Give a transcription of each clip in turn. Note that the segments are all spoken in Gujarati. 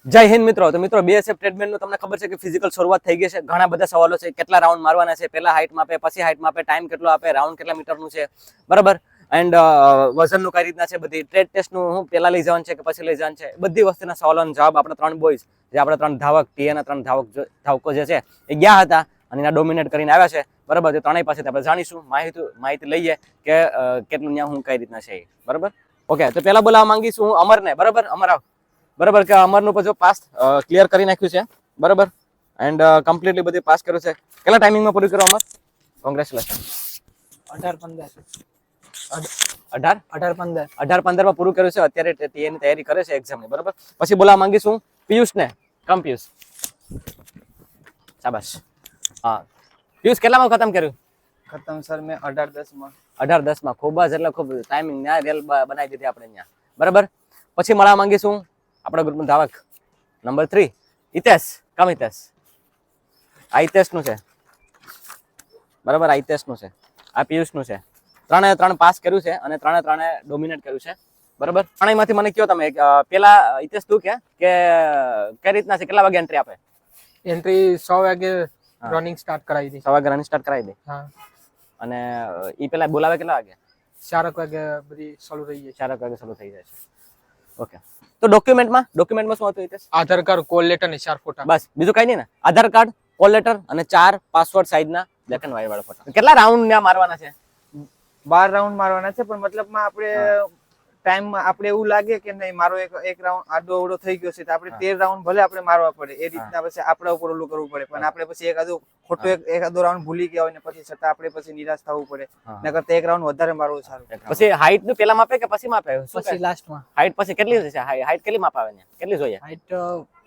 જય હિન્દ મિત્રો. તો મિત્રો બીએસએફ ટ્રેડમેન નું તમને ખબર છે કે ફિઝિકલ શરૂઆત થઈ ગઈ છે. ઘણા બધા સવાલો છે, કેટલા રાઉન્ડ મારવાના છે, પહેલા હાઈટ માપે, પછી હાઈટ માપે, ટાઈમ કેટલો આપે, રાઉન્ડ કેટલા મીટરનું છે, બરાબર. એન્ડ વજનનું કઈ રીતના છે, બધી ટ્રેડ ટેસ્ટનું હું પહેલા લઈ જવાનું છે કે પછી લઈ જવાનું છે, બધી વસ્તુના સવાલોનો જવાબ આપણા ત્રણ બોયઝ, જે આપણા ત્રણ ધાવક, ટીએના ત્રણ ધાવકો જે છે એ ગયા હતા અને એના ડોમિનેટ કરીને આવ્યા છે, બરાબર. તે ત્રણેય પાસેથી આપણે જાણીશું, માહિતી લઈએ કે કેટલું ત્યાં હું કઈ રીતના છે, બરાબર. ઓકે, તો પહેલા બોલાવવા માંગીશું હું અમરને, બરાબર. અમર આવ, બરાબર. કે અમરનું પછી પાસ ક્લિયર કરી નાખ્યું છે, બરાબર. એન્ડ કમ્પ્લીટલી બધી પાસ કર્યું છે. કેટલા ટાઈમિંગમાં પૂરું કર્યું અમર? કોંગ્રેચ્યુલેશન. 18-15 માં પૂરું કર્યું છે. અત્યારે ટીએની તૈયારી કરે છે એક્ઝામની, બરાબર. પછી બોલાવવા માંગીશું પિયુષને. કમ પિયુષ, શાબાશ. હા પિયુષ, કેટલામાં ખતમ કર્યું? ખતમ સર મેં 18-10 માં. 18-10 માં. ખૂબ જ એટલે ખૂબ ટાઈમિંગ ન્યા રેલ બનાવી દીધી આપણે અહીંયા, બરાબર. પછી મળવા માંગીશું આપણા ગ્રુપનું ધાવક નંબર 3 હિતેશ. કમ હિતેશ. આ હિતેશનું છે, બરાબર. આ હિતેશનું છે, આ પિયુષનું છે. ત્રણે પાસ કર્યું છે અને ત્રણે ડોમિનેટ કર્યું છે, બરાબર. ત્રણેયમાંથી મને કયો તમે, પેલા હિતેશ તું કે કઈ રીતના છે, કેટલા વાગે એન્ટ્રી આપે? એન્ટ્રી 100 વાગે રનિંગ સ્ટાર્ટ કરાવી દી. 100 વાગે રનિંગ સ્ટાર્ટ કરાવી દે. હા. અને ઈ પેલા બોલાવે કેટલા વાગે? 4 વાગે બધી ચાલુ થઈ જાય. 4 વાગે ચાલુ થઈ જાય છે. ઓકે. તો ડોક્યુમેન્ટમાં શું હતું હિતેશ? આધાર કાર્ડ, કોલ લેટર ને 4 ફોટા. બસ, બીજું કઈ નહીં ને? આધાર કાર્ડ, કોલ લેટર અને 4 પાસવર્ડ સાઈઝના બ્લેક એન્ડ વ્હાઈટ વાળા ફોટા. કેટલા રાઉન્ડ ત્યાં મારવાના છે? 12 રાઉન્ડ મારવાના છે, પણ મતલબમાં આપણે ટાઈમ આપણે એવું લાગે કે નહીં મારો એક રાઉન્ડ આડો અવડો થઈ ગયો છે તો આપણે 13 રાઉન્ડ ભલે આપણે મારવા પડે, એ રીતના પછી આપણા ઉપર ઓલું કરવું પડે. પણ આપણે પછી એકાદો રાઉન્ડ ભૂલી ગયા હોય ને પછી છતાં આપણે પછી નિરાશ થવું પડે. નકર તો એક રાઉન્ડ વધારે મારવું સારું. પછી હાઈટ નું પેલા માપે કે પછી માપે? પછી લાસ્ટમાં હાઈટ પછી કેટલી છે? હાઈટ કેટલી માપાવે ને? કેટલી જોઈએ? હાઈટ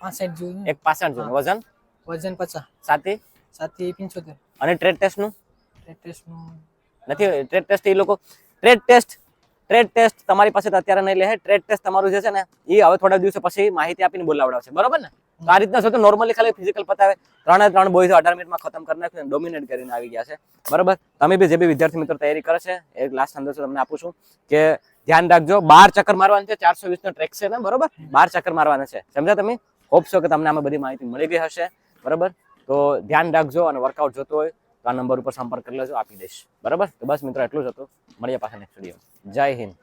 65 જોઈએ. એક 65 જોઈએ. વજન 50. સાથી 75. અને ટ્રેડ ટેસ્ટ નું નથી? ટ્રેડ ટેસ્ટ તમારી પાસે અત્યારે નહીં લે. ટ્રેડ ટેસ્ટ તમારું જે છે ને એ હવે થોડા દિવસો પછી માહિતી આપીને બોલાવડાવશે, બરોબર ને? તો આ રીતના તો નોર્મલી ખાલી ફિઝિકલ પતાવે. ત્રણ બોયઝ 18 મિનિટમાં ખતમ કરી નાખ્યું, ડોમિનેટ કરીને આવી ગયા છે, બરોબર. તમે બી જે બી વિદ્યાર્થી મિત્રો તૈયારી કરે છે, એક લાસ્ટ સંદેશો તમને આપું છું કે ધ્યાન રાખજો. 12 ચક્કર મારવાના છે, 420 નો ટ્રેક છે ને, બરોબર. 12 ચક્કર મારવાના છે, સમજ્યા તમે? હોપ છો કે તમને આમાં બધી માહિતી મળી ગઈ હશે, બરોબર. તો ધ્યાન રાખજો અને વર્કઆઉટ જોતો હોય તો આ નંબર ઉપર સંપર્ક કરી લેજો, આપી દઈશ, બરાબર. તો બસ મિત્રો એટલું જ હતું. મળીએ પાછા નેક્સ્ટ વિડીયો. જય હિન્દ.